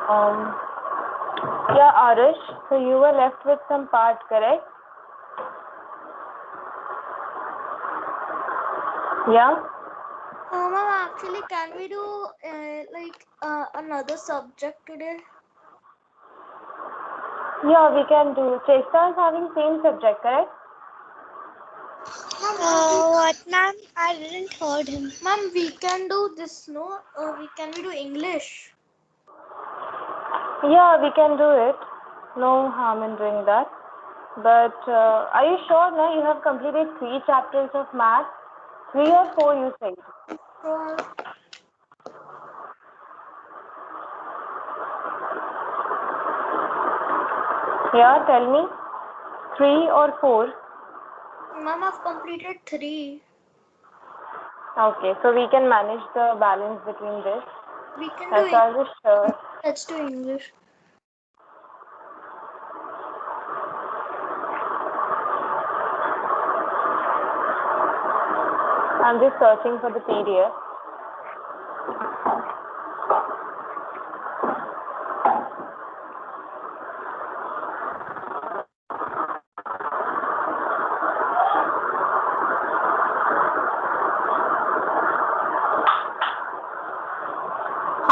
Um, yeah, Arish, so you were left with some part, correct? Yeah? Mom, actually, can we do another subject today? Yeah, we can do. Chesta is having same subject, correct? What, ma'am? I didn't heard him. Ma'am, we can do this, no? We do English. Yeah, we can do it. No harm in doing that. But are you sure now you have completed 3 chapters of math? 3 or 4 you said? Yeah, tell me. 3 or 4? Ma'am, I've completed 3. Okay, so we can manage the balance between this. We can That's do all just sure. Let's do English. I'm just searching for the PDF.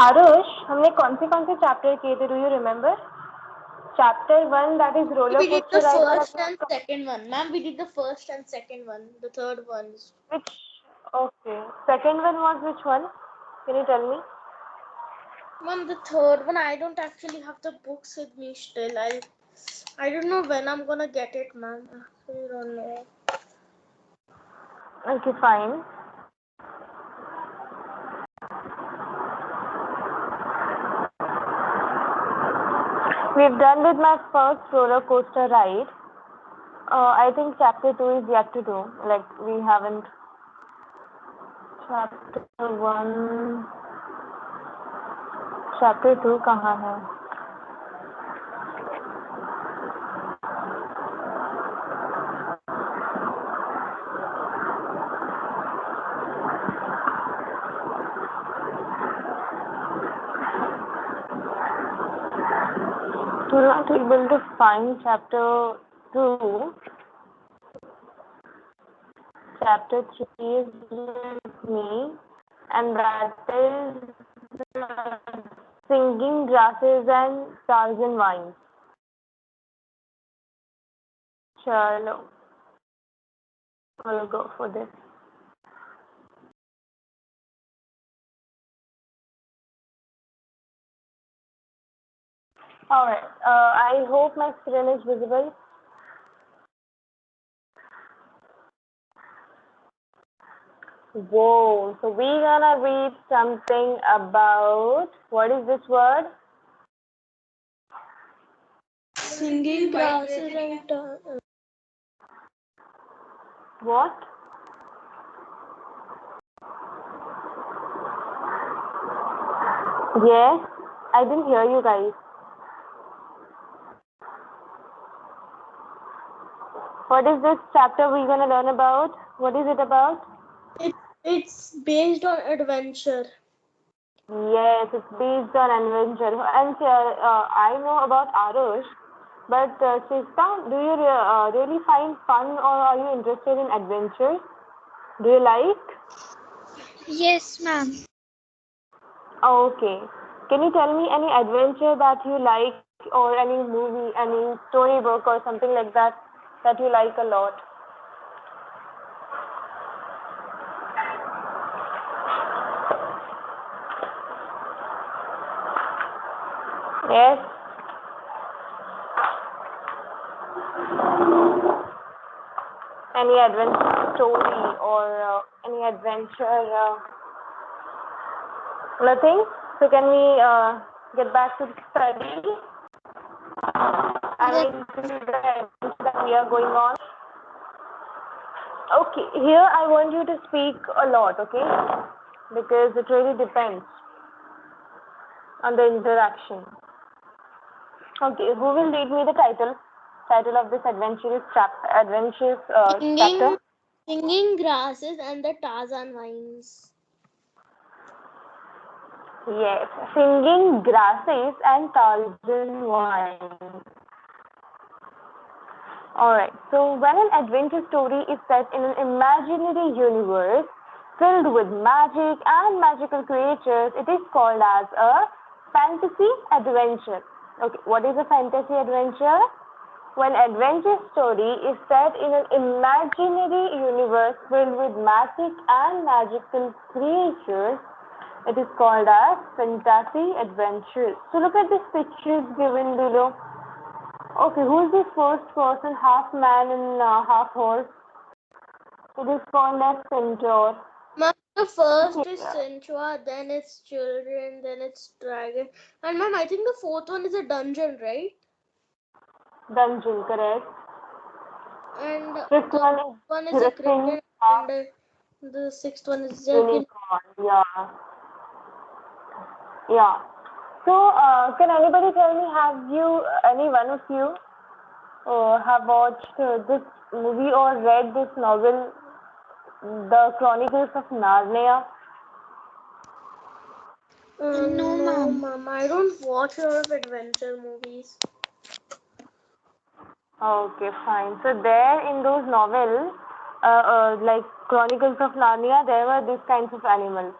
Aarush हमने कौन से chapter किए थे? Do you remember? Chapter 1, that is roller We did the coaster ride. first and second one. Ma'am, we did the first and second one. The third one. Which? Okay. Second one was which one? Can you tell me? Ma'am, the third one, I don't actually have the books with me still. I don't know when I'm gonna get it, ma'am. I don't know. Okay, fine. We've done with my first roller coaster ride. I think chapter 2 is yet to do. Like, we haven't. Chapter 1. Chapter 2 कहाँ है? We're not able to find chapter 2. Chapter 3 is with me, and that is Singing Grasses and Stars and Vines. Chalo. We'll go for this. Alright, I hope my screen is visible. Whoa, so we're gonna read something about, what is this word? Singing grasses and What? Yes, I didn't hear you guys. What is this chapter we're gonna learn about? What is it about? It's based on adventure. Yes, it's based on adventure. And I know about Arush, but Shista, do you really find fun, or are you interested in adventure? Do you like? Yes, ma'am. Okay. Can you tell me any adventure that you like, or any movie, any storybook or something like that that you like a lot? Yes. Any adventure story or any adventure? Nothing. So can we get back to the study? I mean, the adventure that we are going on. Okay, here I want you to speak a lot, okay? Because it really depends on the interaction. Okay, who will read me the title of this adventurous chapter? Singing grasses and the Tarzan vines. Yes, singing grasses and thousand wines. Alright, so when an adventure story is set in an imaginary universe filled with magic and magical creatures, it is called as a fantasy adventure. Okay, what is a fantasy adventure? When adventure story is set in an imaginary universe filled with magic and magical creatures, it is called as fantasy adventure. So look at these pictures given below. Okay, who is the first person, half man and half horse? It is called as centaur. Ma'am, the first is Senchua, then it's children, then it's dragon. And ma'am, I think the fourth one is a dungeon, right? Dungeon, correct. And Fifth the one is a griffin, griffin, and the sixth one is a unicorn. Yeah. Yeah. So, can anybody tell me, have you, any one of you, have watched this movie or read this novel, The Chronicles of Narnia? No, No, ma'am. ma'am. I don't watch a lot of adventure movies. Okay, fine. So there in those novels, like Chronicles of Narnia, there were these kinds of animals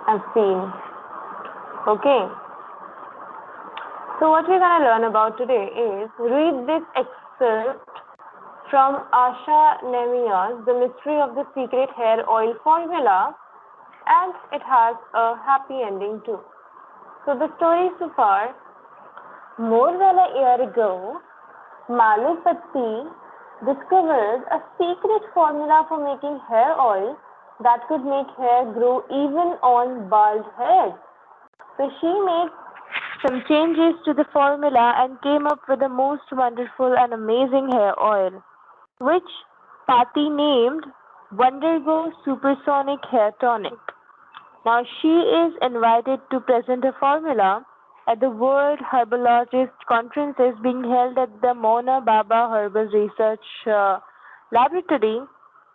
I've seen. Okay. So what we're going to learn about today is read this excerpt from Asha Nemia's The Mystery of the Secret Hair Oil Formula, and it has a happy ending too. So the story so far, more than a year ago, Malupati discovered a secret formula for making hair oil that could make hair grow even on bald heads. So she made some changes to the formula and came up with the most wonderful and amazing hair oil, which Patti named Wondergo Supersonic Hair Tonic. Now she is invited to present her formula at the World Herbologist Conferences being held at the Mona Baba Herbal Research Laboratory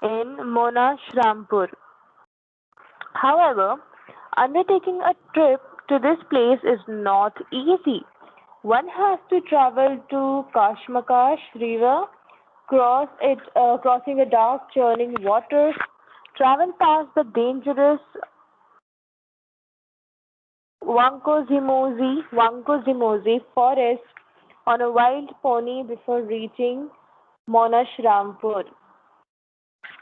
in Mona Shrampur. However, undertaking a trip to this place is not easy. One has to travel to Kashmakash River, crossing the dark churning waters, travel past the dangerous Wankozimozi forest on a wild pony before reaching Monashrampur.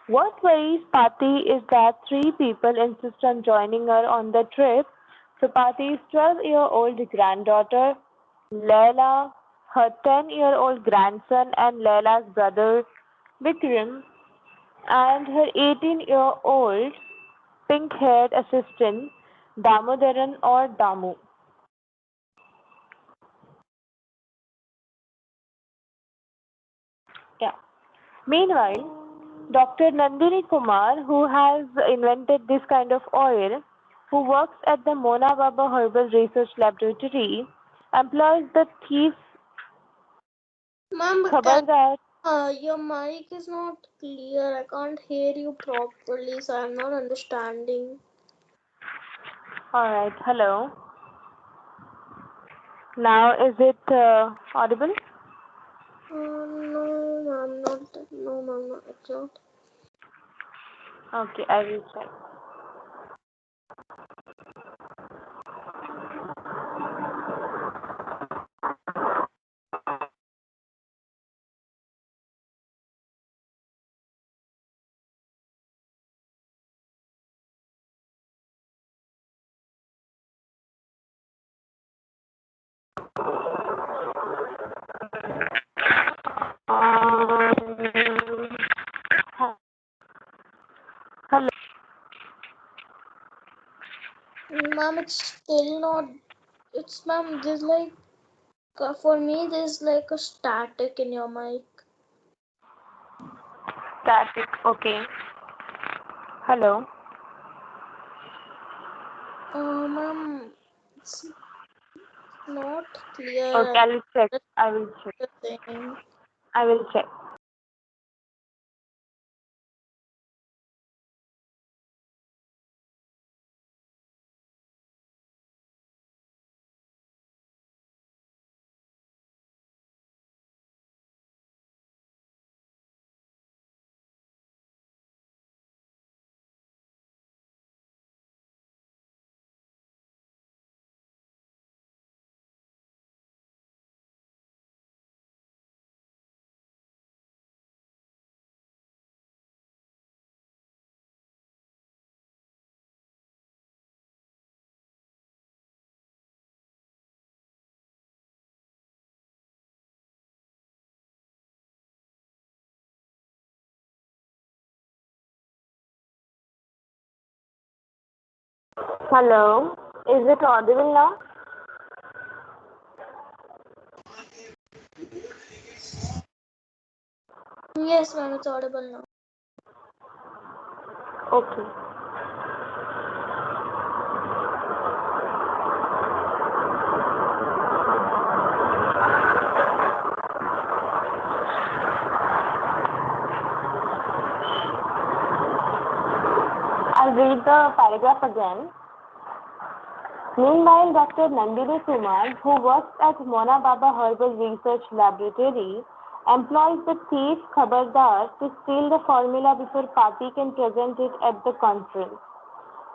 What worries Patti is that three people insist on joining her on the trip. So Patti's 12-year-old granddaughter, Leila, her 10-year-old grandson and Leila's brother, Vikram, and her 18-year-old pink-haired assistant, Damodaran or Damu. Yeah. Meanwhile, Dr. Nandini Kumar, who has invented this kind of oil, who works at the Mona Baba Herbal Research Laboratory, employs the thief Ma'am, Khabardar. your mic is not clear. I can't hear you properly, so I'm not understanding. Alright, hello. Now is it audible? No, ma'am, not. No, ma'am, not. It's not. Okay, I will check. Hello. Ma'am, it's still not. It's ma'am. There's like for me, there's like a static in your mic. Static. Okay. Hello. Ma'am, it's not clear. Okay, I will check. That's I will check. the thing. I will check. Hello, is it audible now? Yes, ma'am, it's audible now. Okay. I'll read the paragraph again. Meanwhile, Dr. Nandini Kumar, who works at Mona Baba Herbal Research Laboratory, employs the thief Khabardar to steal the formula before Pati can present it at the conference.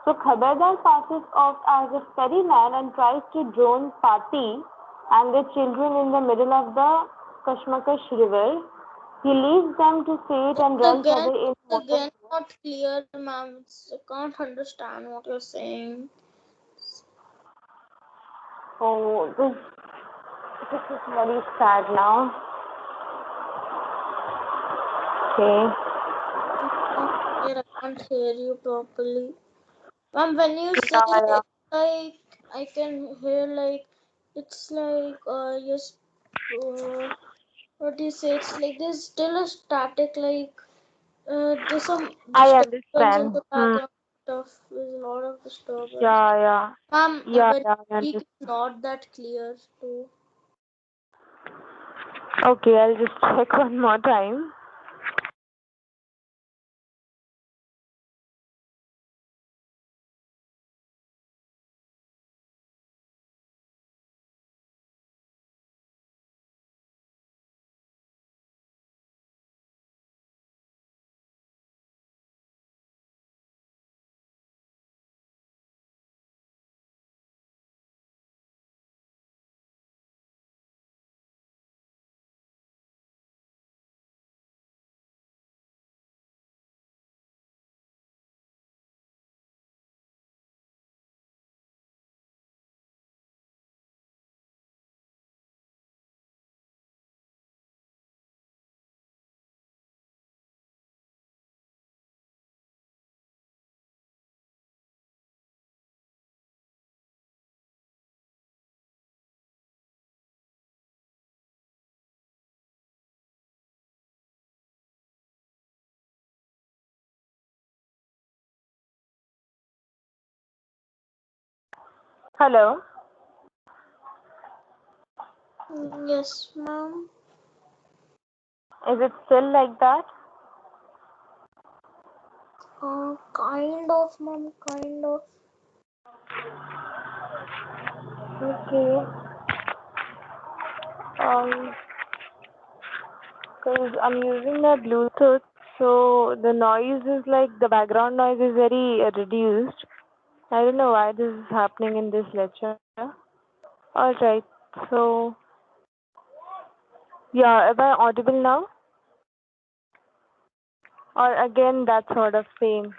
So Khabardar passes off as a ferryman and tries to drown Pati and the children in the middle of the Kashmakash river. He leaves them to fate and runs away in Again, not clear, ma'am. I can't understand what you're saying. Oh, this is very sad now. Okay. I can't hear you properly. Ma'am, when you say Yeah. like I can hear like it's like yes, what do you say? It's like there's still a static like there's some I disturbance in understand. the background stuff. There's a lot of disturbance. Yeah. Ma'am, Yeah, when yeah, I you speak, understand. it's not that clear too. Okay, I'll just check one more time. Hello. Yes, ma'am. Is it still like that? Kind of, ma'am. Kind of. Okay. Because I'm using my Bluetooth, so the noise is like the background noise is very reduced. I don't know why this is happening in this lecture. All right. So, yeah, am I audible now? Or again, that sort of same?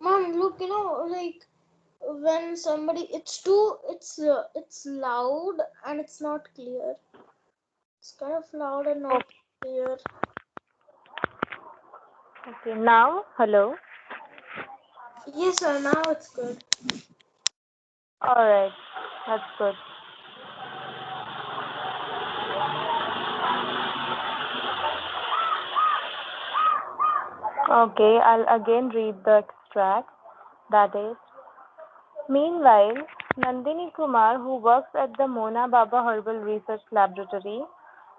Mom, look, like when somebody, it's loud and it's not clear. It's kind of loud and not clear. Okay, now, hello. Yes, sir. Now it's good. All right, that's good. Okay, I'll again read the extract. That is, meanwhile, Nandini Kumar, who works at the Mona Baba Herbal Research Laboratory,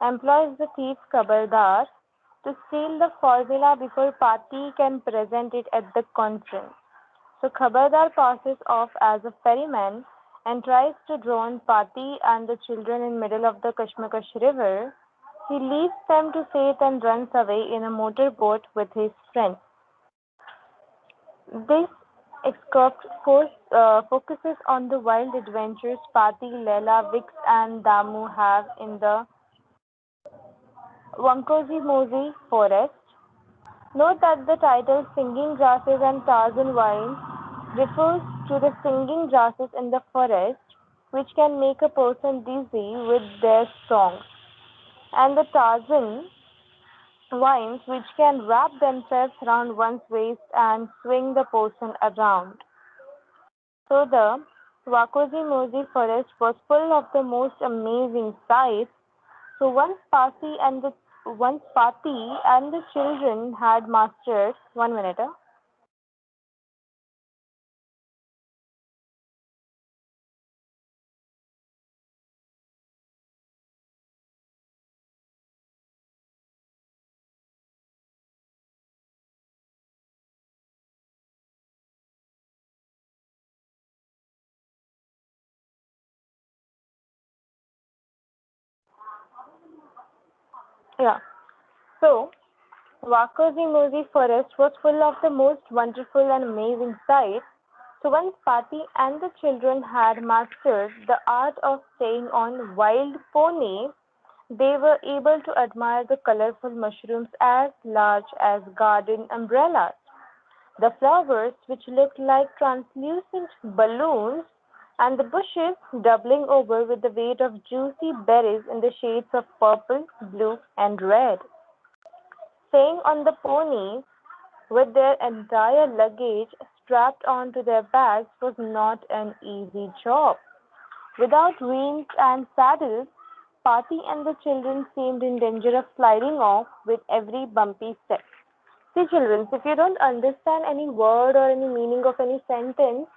employs the thief Kabardar to steal the formula before Pati can present it at the conference. So Kabardar passes off as a ferryman and tries to drown Pati and the children in middle of the Kashmakash river. He leaves them to fate and runs away in a motorboat with his friends. This excerpt focuses on the wild adventures Pati, Leela, Vix, and Damu have in the Wankosi Mosi forest. Note that the title Singing Grasses and Tarzan Vines refers to the singing grasses in the forest, which can make a person dizzy with their songs, and the Tarzan vines, which can wrap themselves around one's waist and swing the person around. So the Wakoji forest was full of the most amazing sights. So once Pati and the children had mastered 1 minute. Yeah. So Wakoji forest was full of the most wonderful and amazing sights. So once Pati and the children had mastered the art of staying on wild ponies, they were able to admire the colorful mushrooms as large as garden umbrellas. The flowers, which looked like translucent balloons, and the bushes doubling over with the weight of juicy berries in the shades of purple, blue, and red. Staying on the ponies with their entire luggage strapped onto their backs was not an easy job. Without reins and saddles, Pati and the children seemed in danger of sliding off with every bumpy step. See, children, if you don't understand any word or any meaning of any sentence,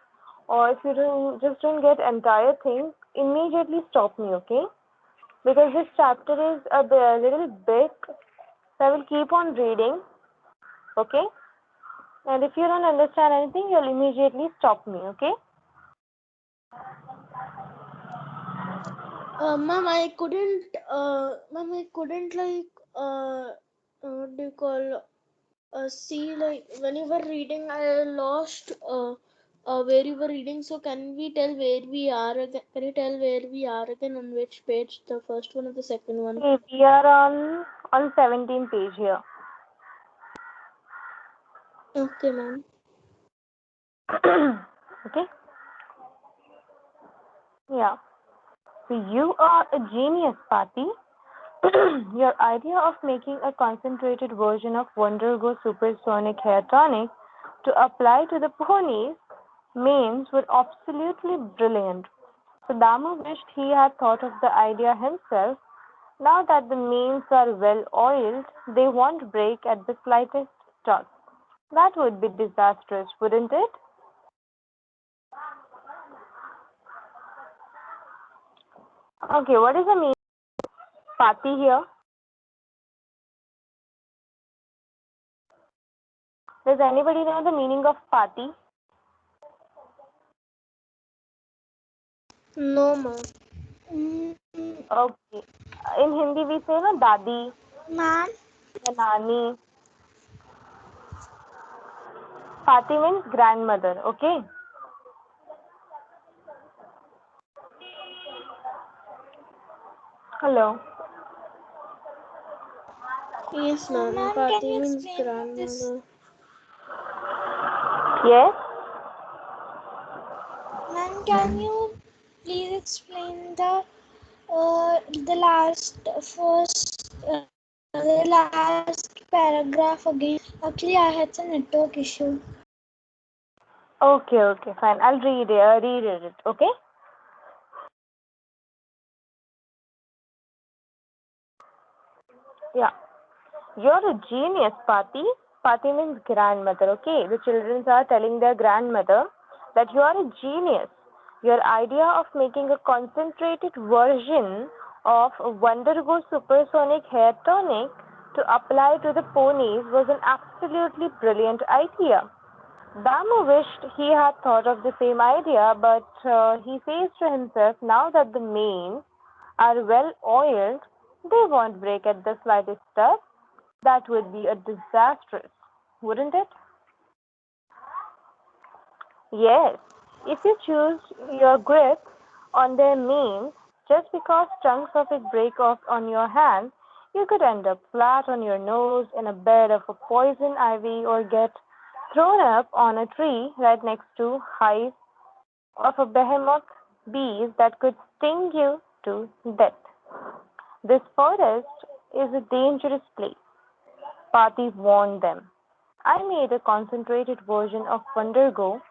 or if you just don't get entire thing, immediately stop me, okay? Because this chapter is a little big, so I will keep on reading, okay? And if you don't understand anything, you'll immediately stop me, okay? Ma'am, I couldn't. Ma'am, I couldn't like. What do you call? See, like when you were reading, I lost. Where you were reading. So can we tell where we are again? Can you tell where we are again on which page? The first one or the second one? Okay, we are on 17 page here. Okay, ma'am. Okay? Yeah. So you are a genius, Pati. Your idea of making a concentrated version of Wondergo Supersonic Hair Tonic to apply to the ponies' manes were absolutely brilliant. So Damu wished he had thought of the idea himself. Now that the manes are well oiled, they won't break at the slightest touch. That would be disastrous, wouldn't it? Okay, what is the meaning of Pati here? Does anybody know the meaning of Pati? No, ma'am. Mm, Okay. In Hindi we say na dadi ma'am, ya nani. Pati means grandmother, okay? Hello. Yes, ma'am. ma'am, can Pati you means explain this? grandmother. Yes? Ma'am, can you please explain the last paragraph again? Actually, I had some network issue. Okay, fine. I'll read it, okay? Yeah. You're a genius, Pati. Pati means grandmother, okay? The children are telling their grandmother that you are a genius. Your idea of making a concentrated version of Wondergo Supersonic Hair Tonic to apply to the ponies was an absolutely brilliant idea. Damu wished he had thought of the same idea, but he says to himself, now that the manes are well oiled, they won't break at the slightest touch. That would be a disastrous, wouldn't it? Yes, if you choose your grip on their manes, just because chunks of it break off on your hand, you could end up flat on your nose in a bed of a poison ivy or get thrown up on a tree right next to hives of a behemoth bees that could sting you to death. This forest is a dangerous place. Pati warned them. I made a concentrated version of Wondergo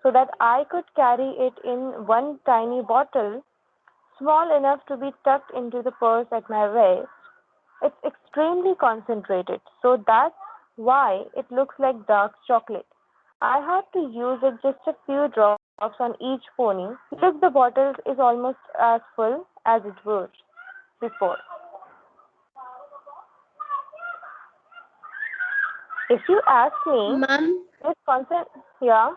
so that I could carry it in one tiny bottle, small enough to be tucked into the purse at my waist. It's extremely concentrated, so that's why it looks like dark chocolate. I had to use it just a few drops on each pony. Look, the bottle is almost as full as it was before. If you ask me, Ma'am, this concept, yeah,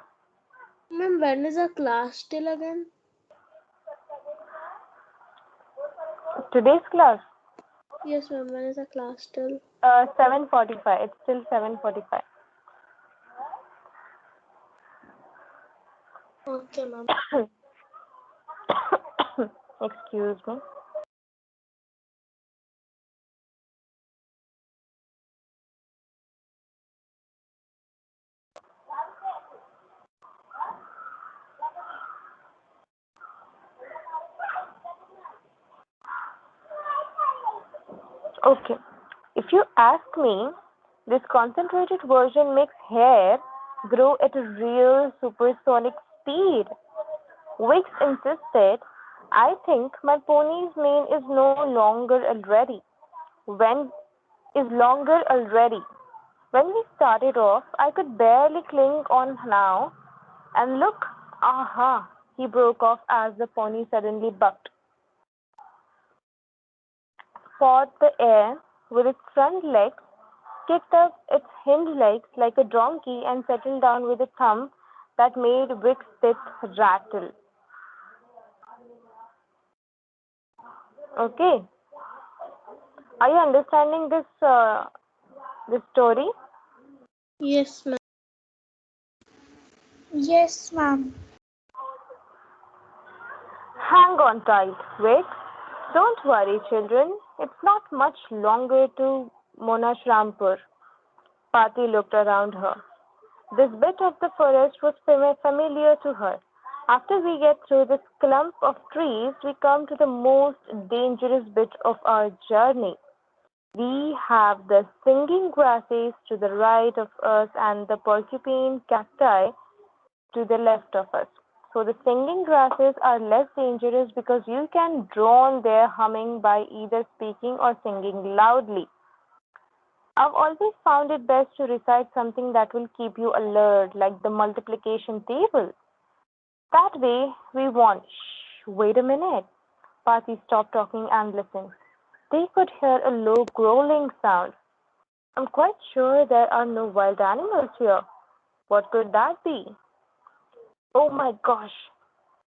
ma'am, when is our class till again? today's class, Yes, ma'am, when is our class till? 7:45. It's still 7:45. Okay, ma'am. Excuse me. Okay. If you ask me, this concentrated version makes hair grow at a real supersonic speed. Wicks insisted, I think my pony's mane is no longer already. When is longer already. When we started off, I could barely cling on now. And look, aha, he broke off as the pony suddenly bucked, pawed the air with its front legs, kicked up its hind legs like a donkey, and settled down with a thump that made Wick's teeth rattle. Okay, are you understanding this story? Yes, ma'am. Yes, ma'am. Hang on tight, Wick. Don't worry, children. It's not much longer to Monashrampur. Pati looked around her. This bit of the forest was familiar to her. After we get through this clump of trees, we come to the most dangerous bit of our journey. We have the singing grasses to the right of us and the porcupine cacti to the left of us. So the singing grasses are less dangerous because you can drown their humming by either speaking or singing loudly. I've always found it best to recite something that will keep you alert, like the multiplication table. That way, we won't. Shh, wait a minute. Pati stopped talking and listened. They could hear a low growling sound. I'm quite sure there are no wild animals here. What could that be? Oh my gosh.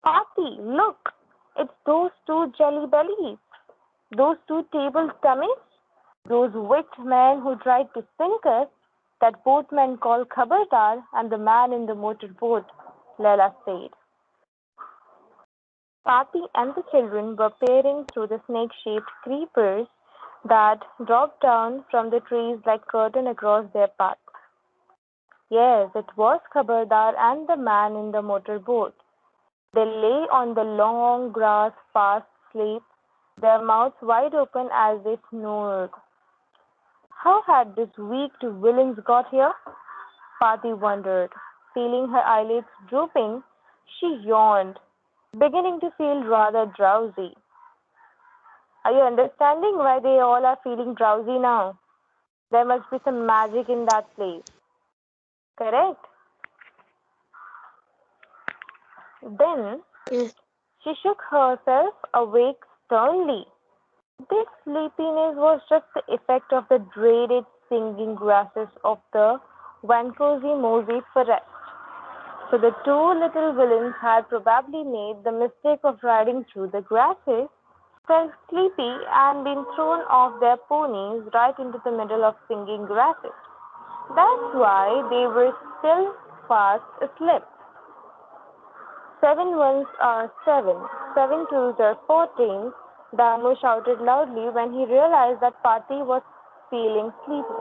Pati, look. It's those two jelly bellies. Those two table tummies. Those wicked men who tried to sink us, that boatman called Khabardar and the man in the motorboat, Leila said. Pati and the children were peering through the snake-shaped creepers that dropped down from the trees like curtain across their path. Yes, it was Khabardar and the man in the motorboat. They lay on the long grass fast asleep, their mouths wide open as they snored. How had these weak villains got here? Pati wondered. Feeling her eyelids drooping, she yawned, beginning to feel rather drowsy. Are you understanding why they all are feeling drowsy now? There must be some magic in that place. Correct? Then Yes. she shook herself awake sternly. This sleepiness was just the effect of the dreaded singing grasses of the Vankosi Mosi forest. So the two little villains had probably made the mistake of riding through the grasses, felt sleepy, and been thrown off their ponies right into the middle of singing grasses. That's why they were still fast asleep. 7 ones are 7, 7 twos are 14, Damo shouted loudly when he realized that Pati was feeling sleepy.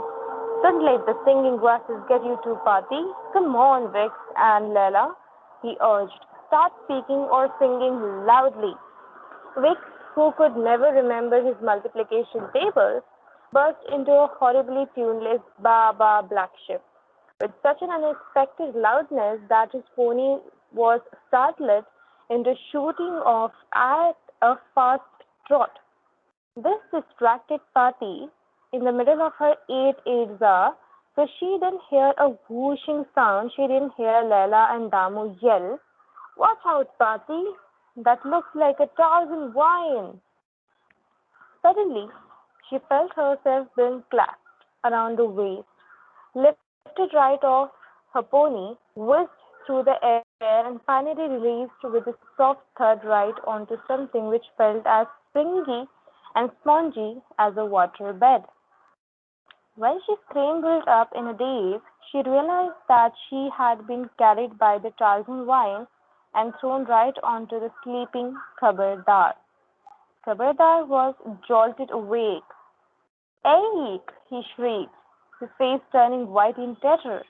Don't let the singing grasses get you too, Pati. Come on, Vix and Lela, he urged. Start speaking or singing loudly. Vix, who could never remember his multiplication tables, burst into a horribly tuneless ba ba black shift with such an unexpected loudness that his pony was startled into shooting off at a fast trot. This distracted Pati in the middle of her eight-eight-za, so she didn't hear a whooshing sound. She didn't hear Leela and Damu yell, "Watch out, Pati! That looks like a thousand wine!" Suddenly, she felt herself being clasped around the waist, lifted right off her pony, whisked through the air, and finally released with a soft thud right onto something which felt as springy and spongy as a water bed. When she scrambled up in a daze, she realized that she had been carried by the Tarzan vine and thrown right onto the sleeping Khabardar. Khabardar was jolted awake. "Aik!" he shrieked, his face turning white in terror.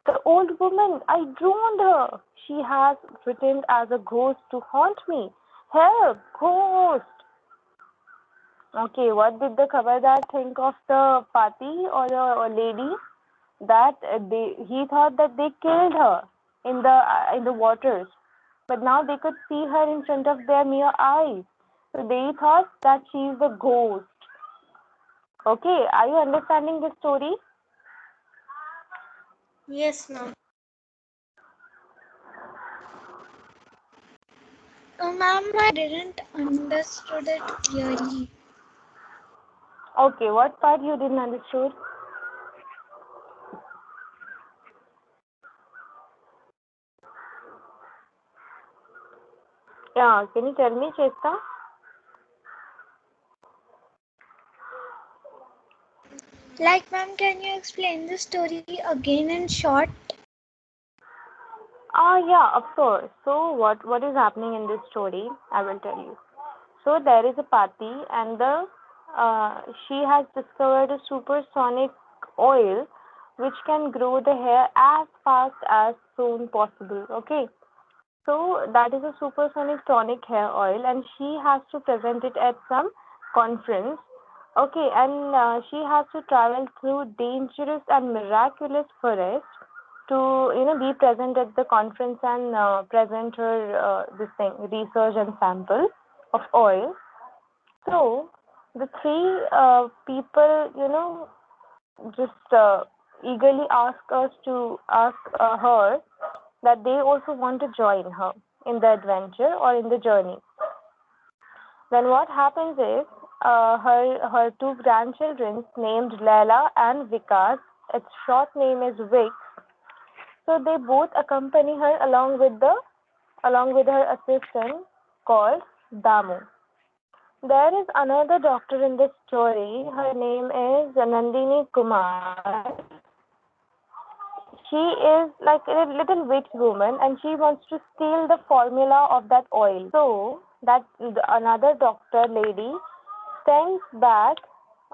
"The old woman! I drowned her! She has returned as a ghost to haunt me! Help! Ghost!" Okay, what did the Khabardar think of the Pati or the lady? That he thought that they killed her in the waters, but now they could see her in front of their mere eyes. So they thought that she is the ghost. Okay, are you understanding the story? Yes, ma'am. Ma'am, I didn't understood it clearly. Okay, what part you didn't understood? Yeah, can you tell me, Chesta? Like, ma'am, can you explain the story again in short? Yeah, of course. So what is happening in this story? I will tell you. So there is a Pati, and she has discovered a supersonic oil which can grow the hair as fast as soon possible. Okay. So that is a supersonic tonic hair oil, and she has to present it at some conference. Okay, and she has to travel through dangerous and miraculous forest to be present at the conference and present her this thing research and sample of oil. So the three people just eagerly ask her that they also want to join her in the adventure or in the journey. Then what happens is her two grandchildren named Leila and Vikas, its short name is Vic, so they both accompany her along with her assistant called Damu. There is another doctor in this story. Her name is Nandini Kumar. She is like a little witch woman, and she wants to steal the formula of that oil. So that another doctor lady sends back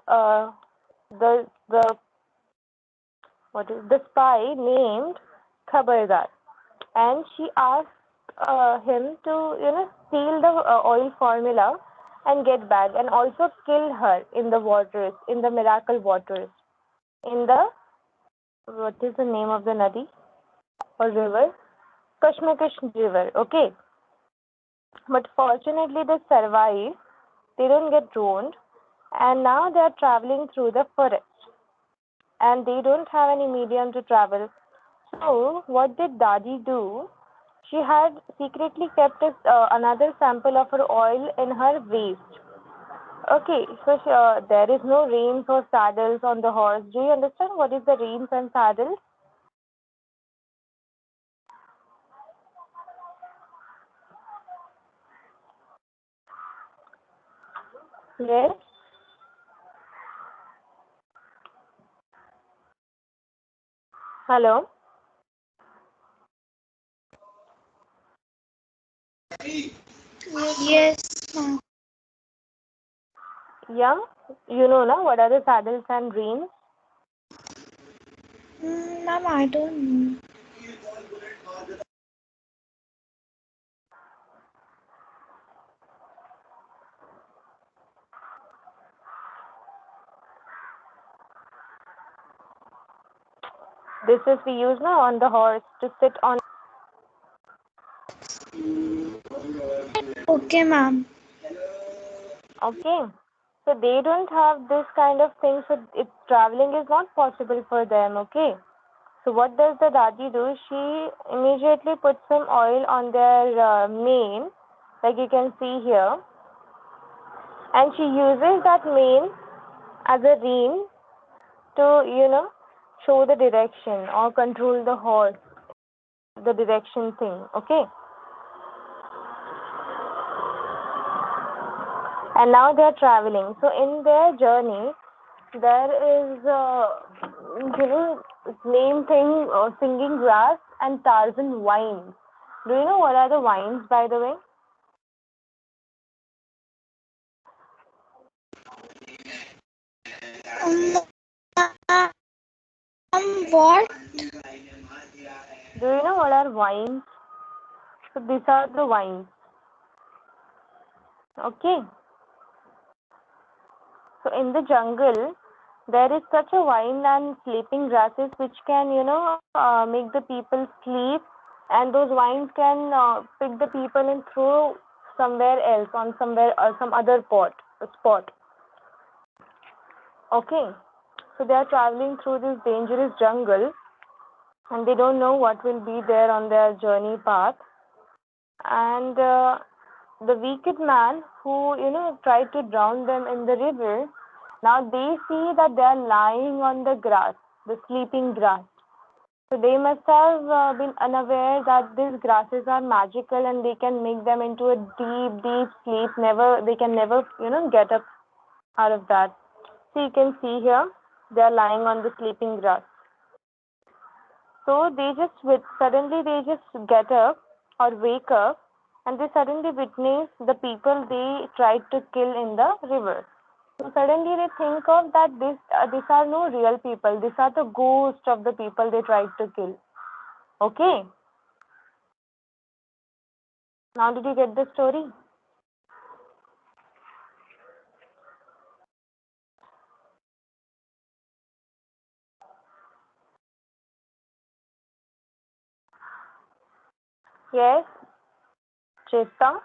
the what is the spy named Khabardar, and she asks him to steal the oil formula and get back, and also kill her in the waters, in the miracle waters, in the what is the name of the nadi or river? Kashmir River. Okay, but fortunately they survive. They don't get drowned, and now they are traveling through the forest, and they don't have any medium to travel. So what did Dadi do? She had secretly kept another sample of her oil in her waist. Okay, so there is no reins or saddles on the horse. Do you understand what is the reins and saddles? Yes. Hello. Yes, ma'am. Yeah. You know now what are the saddles and reins? Ma'am, I don't know. This is we use now on the horse to sit on. Okay, ma'am. Okay. So they don't have this kind of thing, so traveling is not possible for them, okay? So what does the Dadi do? She immediately puts some oil on their mane, like you can see here, and she uses that mane as a rein to, show the direction or control the horse, the direction thing, okay? And now they are traveling. So in their journey, there is, name thing, singing grass and Tarzan wines. Do you know what are the wines, by the way? What? Do you know what are wines? So these are the wines. Okay. So in the jungle, there is such a wine and sleeping grasses which can, make the people sleep, and those wines can pick the people and throw somewhere else on some other spot. Okay. So they are traveling through this dangerous jungle, and they don't know what will be there on their journey path. And the wicked man who tried to drown them in the river, now they see that they are lying on the grass, the sleeping grass. So they must have been unaware that these grasses are magical and they can make them into a deep, deep sleep. They can never, get up out of that. So you can see here, they are lying on the sleeping grass. So suddenly they just get up or wake up, and they suddenly witness the people they tried to kill in the river. So suddenly they think of that these are no real people. These are the ghosts of the people they tried to kill. Okay. Now did you get the story? Yes, Chesta.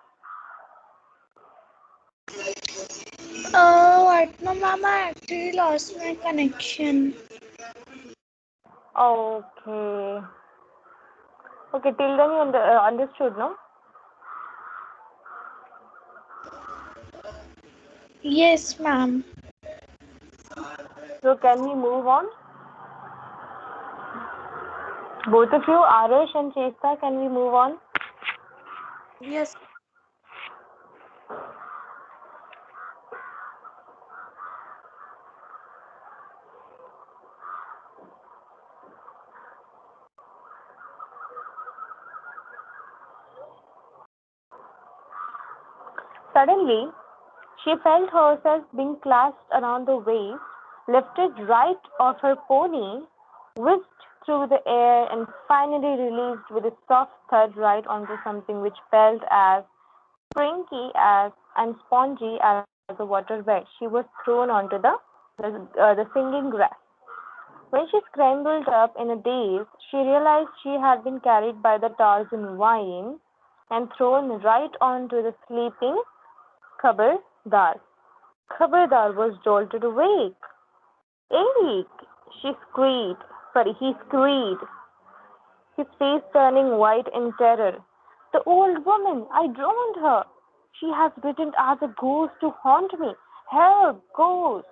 What? No, ma'am, I actually lost my connection. Okay. Okay, till then you understood, no? Yes, ma'am. So can we move on? Both of you, Arush and Chesta, can we move on? Yes. Suddenly, she felt herself being clasped around the waist, lifted right off her pony, whisked through the air, and finally released with a soft thud right onto something which felt as springy as and spongy as a waterbed. She was thrown onto the singing grass. When she scrambled up in a daze, she realized she had been carried by the Tarzan vine and thrown right onto the sleeping Khabardar. Khabardar was jolted awake. Eek! He screamed, his face turning white in terror. The old woman! I drowned her! She has returned as a ghost to haunt me! Help, ghost!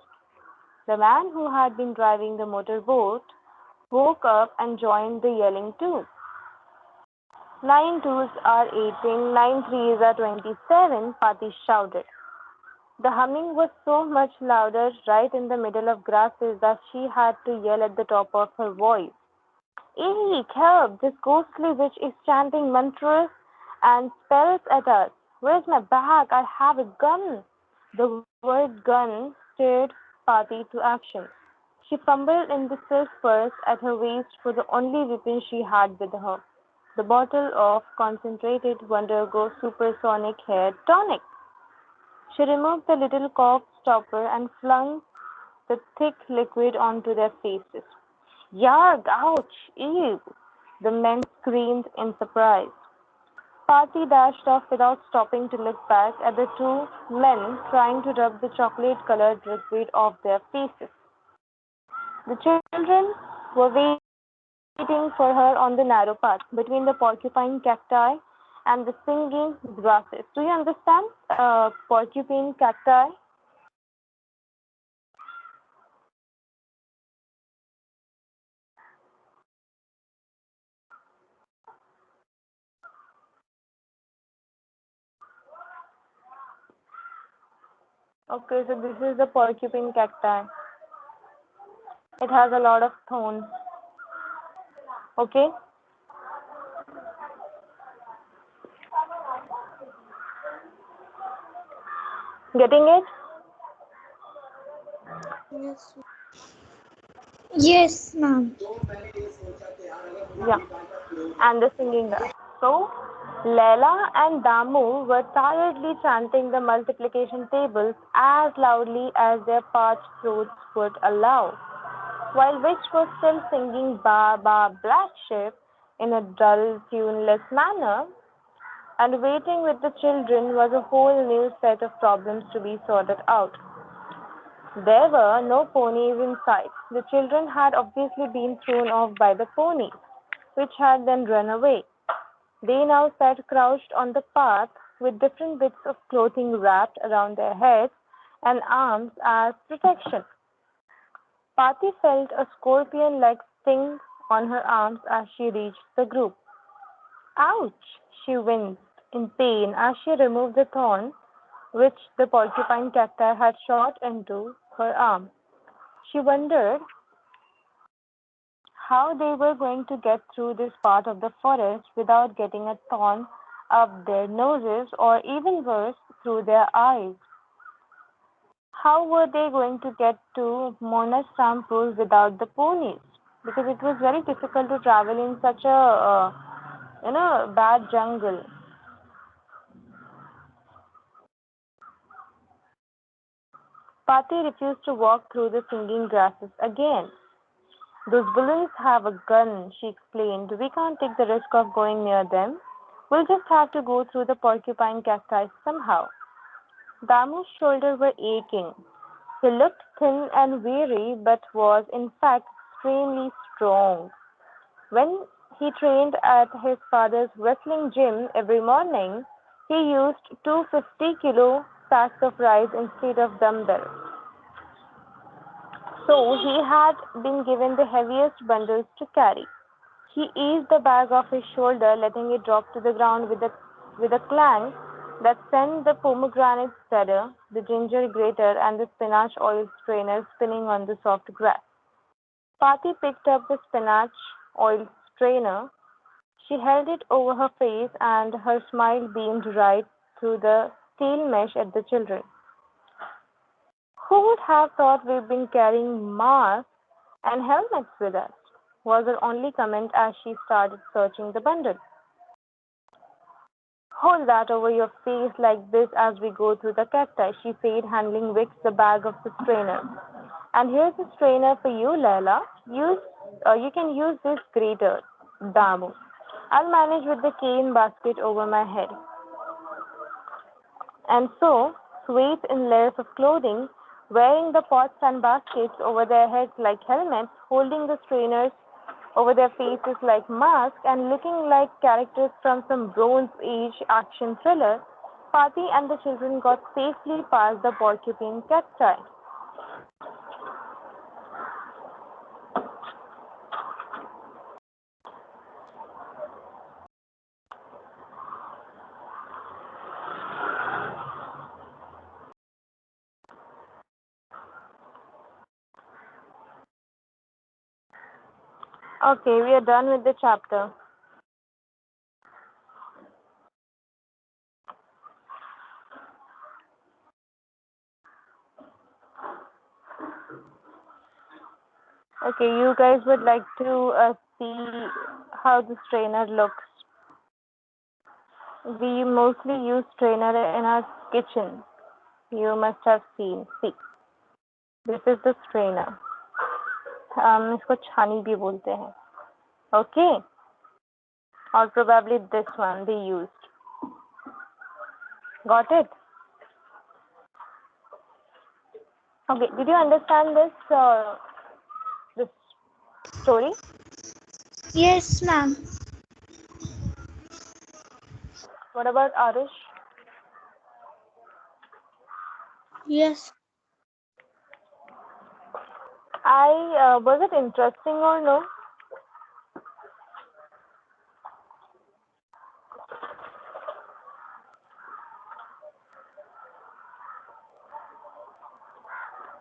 The man who had been driving the motorboat woke up and joined the yelling too. 9 twos are 18, 9 threes are 27, Pati shouted. The humming was so much louder right in the middle of grasses that she had to yell at the top of her voice. Eek, help! This ghostly witch is chanting mantras and spells at us. Where's my bag? I have a gun. The word gun stirred Pati to action. She fumbled in the silk purse at her waist for the only weapon she had with her, the bottle of concentrated Wonder Go supersonic hair tonic. She removed the little cork stopper and flung the thick liquid onto their faces. Yarg! Ouch! Ew! The men screamed in surprise. Pati dashed off without stopping to look back at the two men trying to rub the chocolate-colored liquid off their faces. The children were waiting for her on the narrow path between the porcupine cacti and the singing grasses. Do you understand porcupine cacti? Okay, so this is the porcupine cacti. It has a lot of thorns. Okay? Getting it? Yes. Yes, ma'am. Yeah. And the singing grass. So, Leela and Damu were tiredly chanting the multiplication tables as loudly as their parched throats would allow, while Witch was still singing Ba Ba Black Sheep in a dull, tuneless manner, and waiting with the children was a whole new set of problems to be sorted out. There were no ponies in sight. The children had obviously been thrown off by the ponies, which had then run away. They now sat crouched on the path with different bits of clothing wrapped around their heads and arms as protection. Pati felt a scorpion-like sting on her arms as she reached the group. Ouch! She winced in pain as she removed the thorn which the porcupine cacti had shot into her arm. She wondered how they were going to get through this part of the forest without getting a thorn up their noses or even worse, through their eyes. How were they going to get to Monastrampur without the ponies? Because it was very difficult to travel in such a bad jungle. Pati refused to walk through the singing grasses again. Those balloons have a gun, she explained. We can't take the risk of going near them. We'll just have to go through the porcupine cacti somehow. Damu's shoulders were aching. He looked thin and weary, but was in fact extremely strong. When he trained at his father's wrestling gym every morning, he used two 50-kilo sacks of rice instead of dumbbells. So he had been given the heaviest bundles to carry. He eased the bag off his shoulder, letting it drop to the ground with a clang that sent the pomegranate shredder, the ginger grater, and the spinach oil strainer spinning on the soft grass. Pati picked up the spinach oil strainer. She held it over her face, and her smile beamed right through the steel mesh at the children. Who would have thought we've been carrying masks and helmets with us? Was her only comment as she started searching the bundle. Hold that over your face like this as we go through the cacti, she said, handing Vix the bag of the strainer. And here's a strainer for you, Leela. You can use this grater, Damu. I'll manage with the cane basket over my head. And so, swathed in layers of clothing, wearing the pots and baskets over their heads like helmets, holding the strainers over their faces like masks, and looking like characters from some Bronze Age action thriller, Pati and the children got safely past the porcupine cacti. Okay, we are done with the chapter. Okay, you guys would like to see how the strainer looks. We mostly use strainer in our kitchen. You must have seen. See, this is the strainer. इसको छानी भी बोलते हैं. Okay, or probably this one they used. Got it? Okay. Did you understand this story? Yes, ma'am. What about Arush? Yes. Was it interesting or no?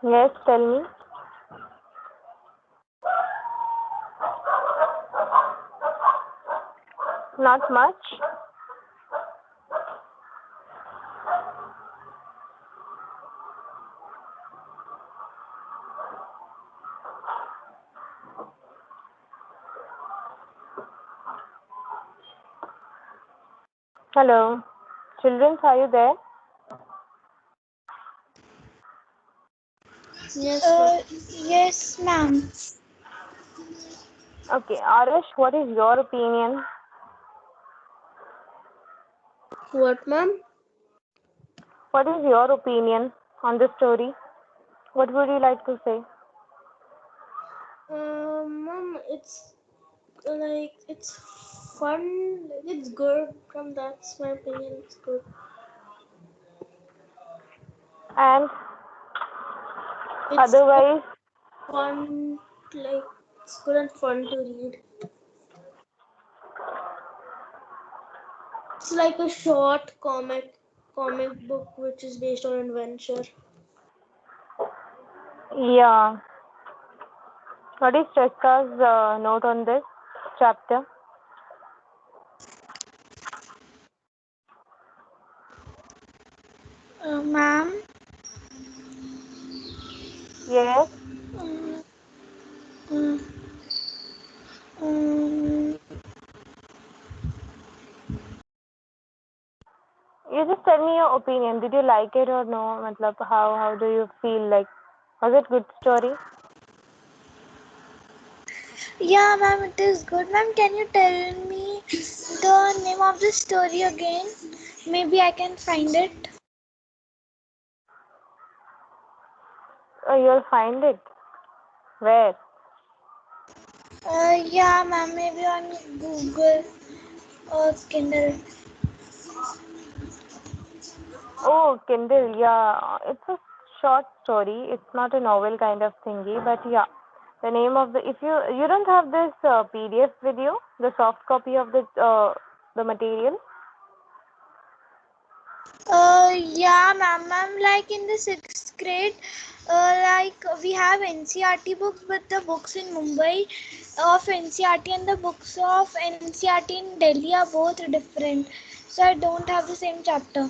Yes, tell me. Not much. Hello. Children, are you there? Yes. Ma'am. Yes, ma'am. Okay. Arush, what is your opinion? What, ma'am? What is your opinion on the story? What would you like to say? Ma'am, it's like it's fun. It's good. That's my opinion. It's good. And It's otherwise, fun. Like it's good and fun to read. It's like a short comic book which is based on adventure. yeah. What is Cheska's note on this chapter? Ma'am. Yes. Um, um, um, You just tell me your opinion. Did you like it or no? Matlab, how do you feel like? Was it good story? yeah, ma'am, it is good. Ma'am, can you tell me the name of the story again? Maybe I can find it. You'll find it. Where? Yeah, ma'am, maybe on Google or Kindle. Oh, Kindle. Yeah, it's a short story. It's not a novel kind of thingy, but yeah, the name of the if you don't have this PDF video, the soft copy of the material. Yeah, ma'am, like in the 6th grade, like we have NCRT books, but the books in Mumbai of NCRT and the books of NCRT in Delhi are both different. So I don't have the same chapter.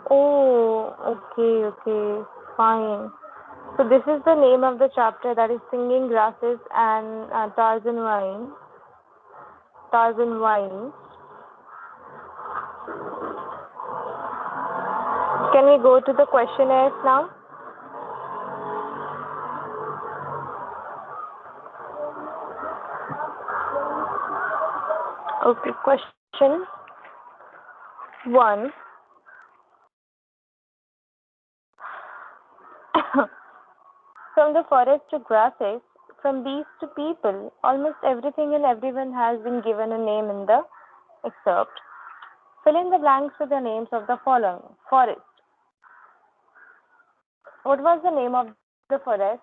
Oh, okay, fine. So this is the name of the chapter, that is Singing Grasses and Tarzan Wine. Tarzan Wine. Can we go to the questionnaires now? Okay, question 1. From the forest to grasses, from beasts to people, almost everything and everyone has been given a name in the excerpt. Fill in the blanks with the names of the following. Forest. What was the name of the forest?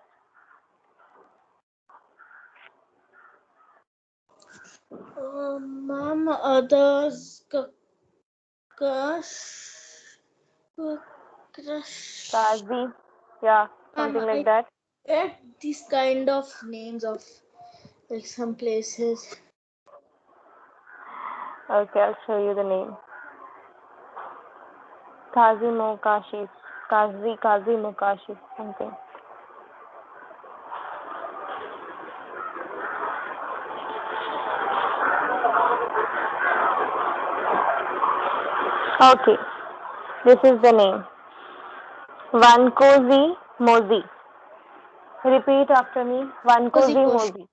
Ma'am, others crush. Kazi. Yeah, something like I that. get these kind of names of like some places. Okay, I'll show you the name. Kazi Mokashi. Kazi Mokashi. Something. Okay, this is the name. Vankozi Mozi. Repeat after me. Cozy Vankozi Kosh. Mozi.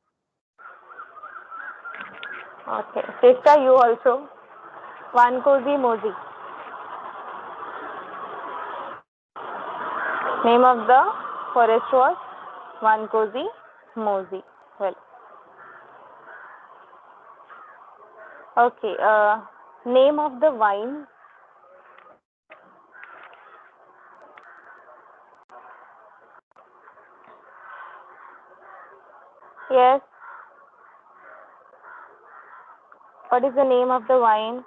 Okay. Testa, you also. One cozy mosey. Name of the forest was One cozy mosey. Well, okay. Name of the wine. Yes. What is the name of the wine?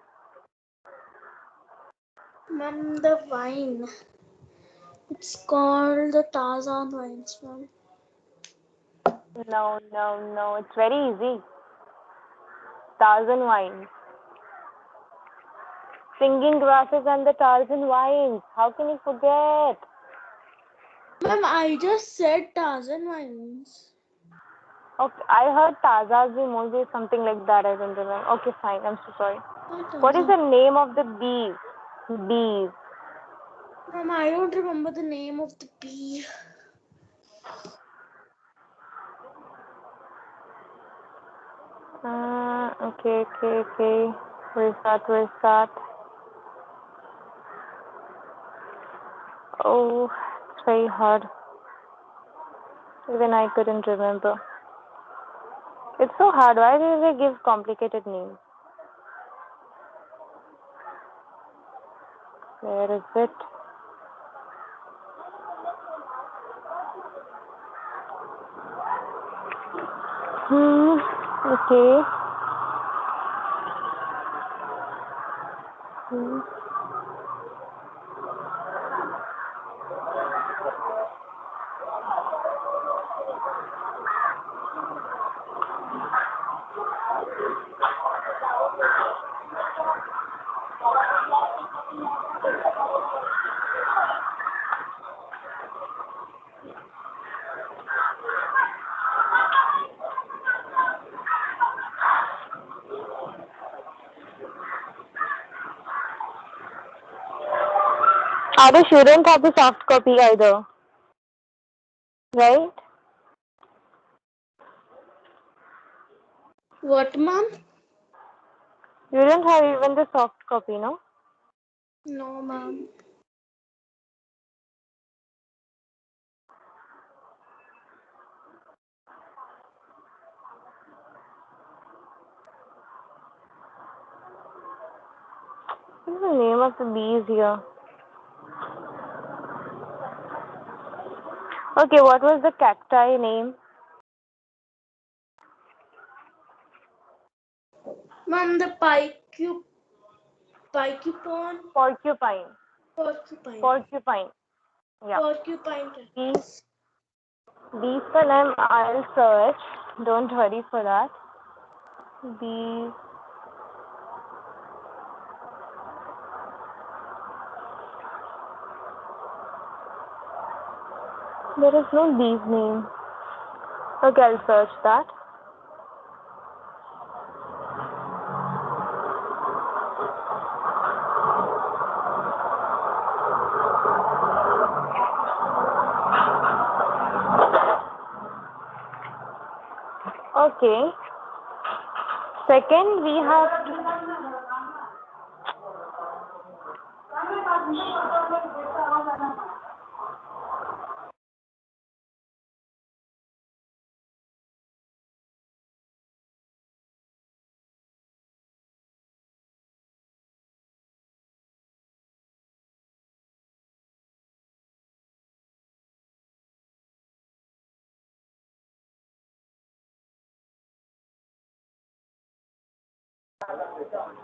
Ma'am, the wine. It's called the Tarzan wines, ma'am. No. It's very easy. Tarzan wines. Singing grasses and the Tarzan wines. How can you forget? Ma'am, I just said Tarzan wines. Okay, I heard Tazazi Mosey, something like that. I don't remember. Okay, fine. I'm so sorry. What is the name of the bees? Bees. Ma'am, I don't remember the name of the bee. Okay. Where's that? Oh, it's very hard. Even I couldn't remember. It's so hard. Why do they give complicated names? Where is it? Okay. Others shouldn't have the soft copy either. Right? What, ma'am? You don't have even the soft copy, no? No, ma'am. What is the name of the bees here? Okay, what was the cacti name? Ma'am, the porcupine. Porcupine. Yeah. Porcupine. Bees for name I'll search. Don't worry for that. Bees. There is no bees name. Okay, I'll search that. Okay. Second, we have to...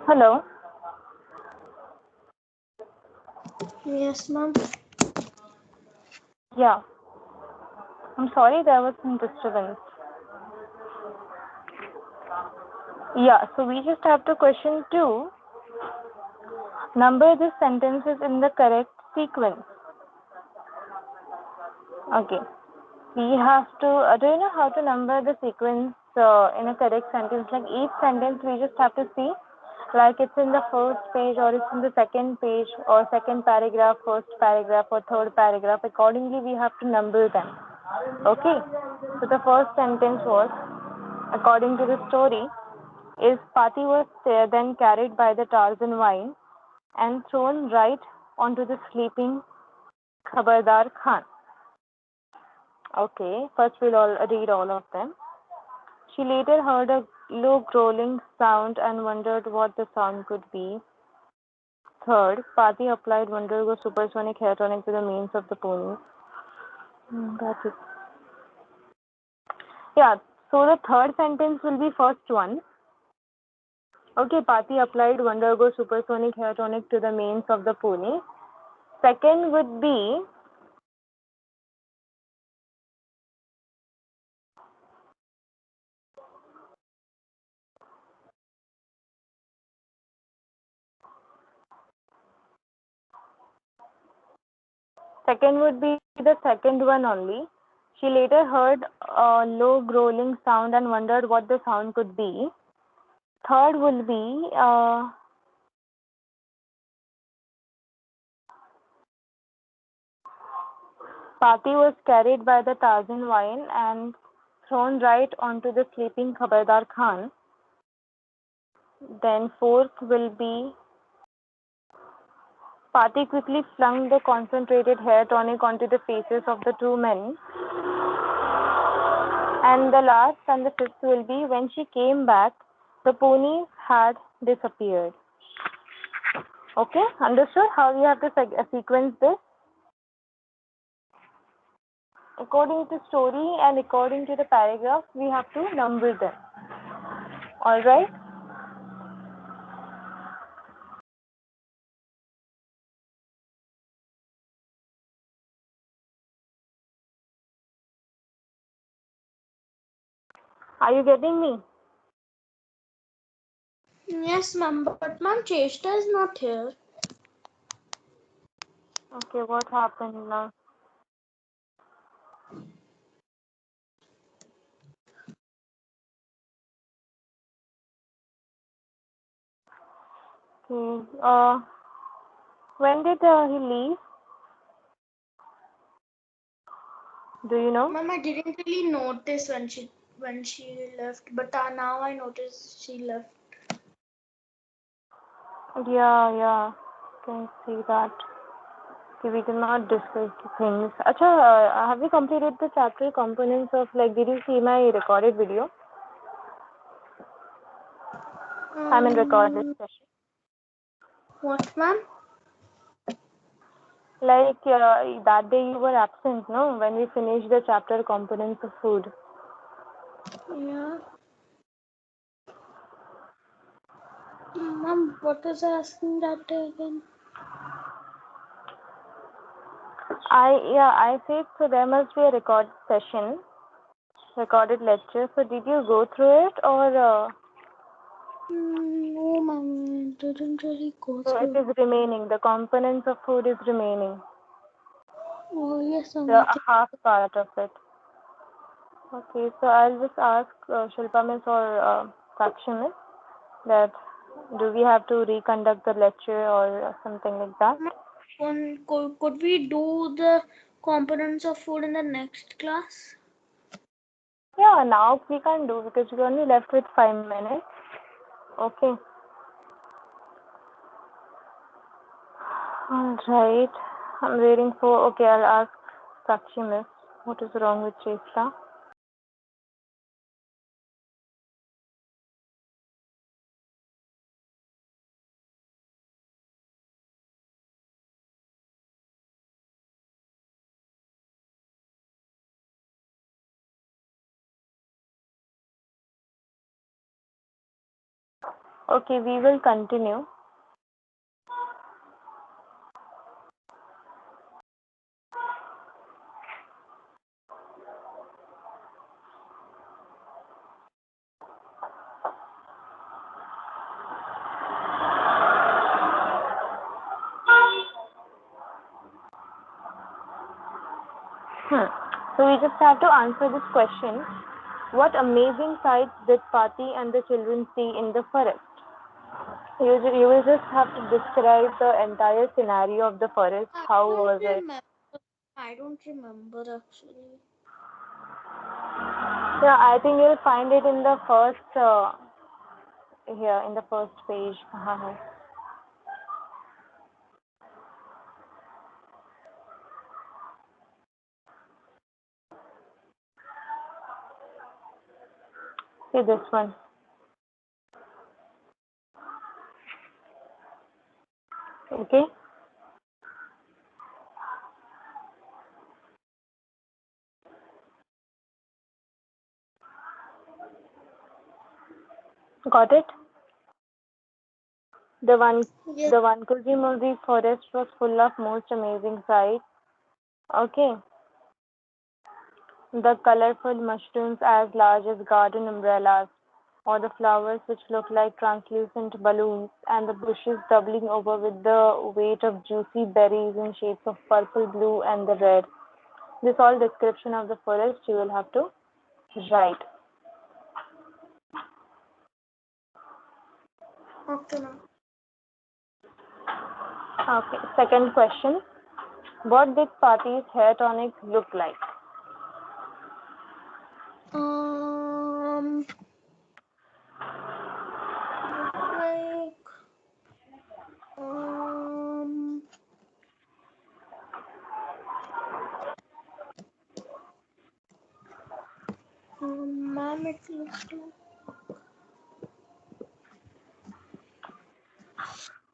Hello. Yes, ma'am. Yeah. I'm sorry, there was some disturbance. Yeah, so we just have to question 2. Number the sentences in the correct sequence. Okay. We have to, do you know how to number the sequence in a correct sentence? Like each sentence we just have to see, like it's in the first page or it's in the second page or second paragraph, first paragraph or third paragraph. Accordingly, we have to number them. Okay. So the first sentence was, according to the story, is Pati was then carried by the Tarzan vine and thrown right onto the sleeping Khabardar Khan. Okay, first we'll read all of them. She later heard a low growling sound and wondered what the sound could be. Third, Pati applied Wondergo supersonic hair tonic to the manes of the ponies. That's it. Yeah, so the third sentence will be first one. Okay, Pati applied Wondergo supersonic hair tonic to the manes of the pony. Second would be the second one only. She later heard a low growling sound and wondered what the sound could be. Third will be Pati was carried by the Tarzan vine and thrown right onto the sleeping Khabardar Khan. Then fourth will be Pati quickly flung the concentrated hair tonic onto the faces of the two men. And the last and the fifth will be when she came back, the ponies had disappeared. Okay, understood how you have to sequence this? According to story and according to the paragraph, we have to number them. All right? Are you getting me? Yes, ma'am, but ma'am, Cheshta is not here. Okay, what happened now? Okay. When did he leave? Do you know? Ma'am, I didn't really notice when she left, but now I notice she left. Yeah. Can see that. Okay, we did not discuss the things. Acha, have you completed the chapter components of did you see my recorded video? I'm in recorded session. What, ma'am? That day you were absent, no? When we finished the chapter components of food. Yeah. Ma'am, what was I asking that day again? I said so there must be a recorded session, recorded lecture. So did you go through it or? No, ma'am, I didn't really go So it through. is remaining. The components of food is remaining. Oh, yes, ma'am. The half part of it. Okay, so I'll just ask Shilpa Miss or Sakshi Miss that do we have to reconduct the lecture or something like that? Could we do the components of food in the next class? Yeah, now we can do because we're only left with 5 minutes. Okay. All right. I'm waiting for. Okay, I'll ask Sakshi Miss what is wrong with Chesta. Okay, we will continue. So we just have to answer this question. What amazing sights did Pati and the children see in the forest? You will just have to describe the entire scenario of the forest. How was it? I don't remember actually. Yeah, I think you'll find it in the first here in the first page. See this one. Okay. Got it? The Yes. Vankuji forest was full of most amazing sights. Okay. The colorful mushrooms as large as garden umbrellas, or the flowers which look like translucent balloons, and the bushes doubling over with the weight of juicy berries in shades of purple, blue, and the red. This all description of the forest you will have to write. Okay, ma'am. Okay. Second question. What did Pati's hair tonic look like? Like ma'am, it looks like.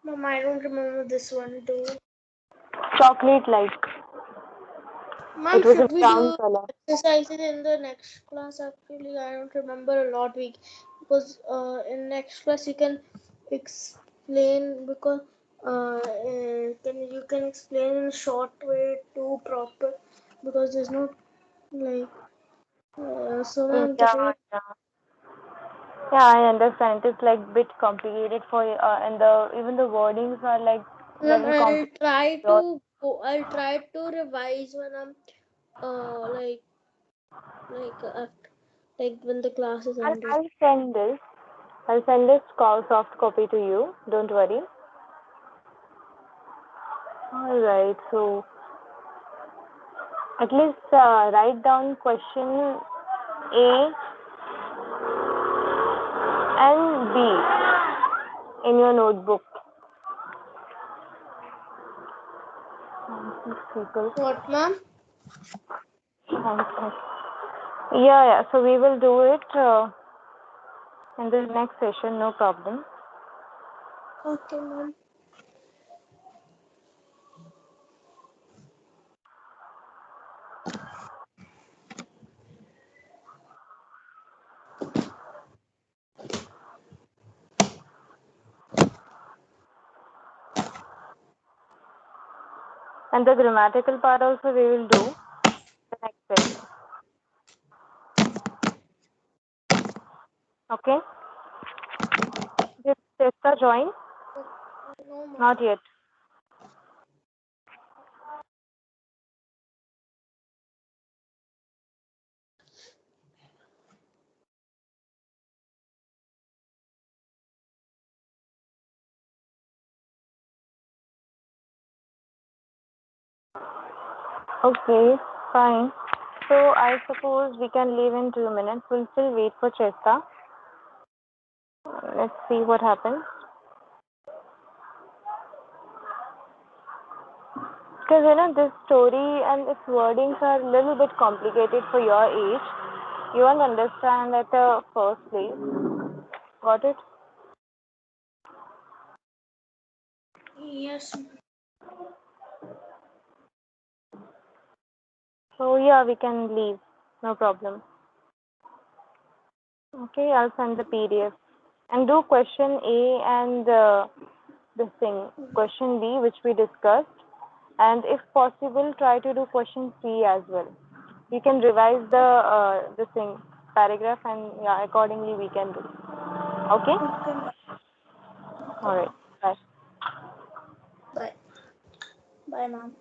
Ma'am, I don't remember this one too. Chocolate like. Ma'am, It was a should we brown do color. exercises in the next class? Actually, I don't remember a lot because in next class you can explain because you can explain in a short way too proper because there's no like so ma'am Yeah, yeah. Yeah, I understand. It's like bit complicated for and even the wordings are like ma'am, very complicated. I'll try to revise when I'm like after, like when the class is I'll, ended. I'll send this. I'll send this soft copy to you. Don't worry. All right. So at least write down question A and B in your notebook. People. What, ma'am? Okay. Yeah. So we will do it in the next session. No problem. Okay, ma'am. And the grammatical part also we will do the next session. Okay? Did Testa join? No, ma'am. Not yet. Okay, fine. So I suppose we can leave in 2 minutes. We'll still wait for Chesta. Let's see what happens. Because this story and its wordings are a little bit complicated for your age. You won't understand at the first place. Got it? Yes, ma'am. So yeah, we can leave. No problem. Okay, I'll send the PDF. And do question A and question B, which we discussed. And if possible, try to do question C as well. You can revise the paragraph, and yeah, accordingly we can do. Okay? Okay, ma'am. All right. Bye. Bye. Bye, ma'am.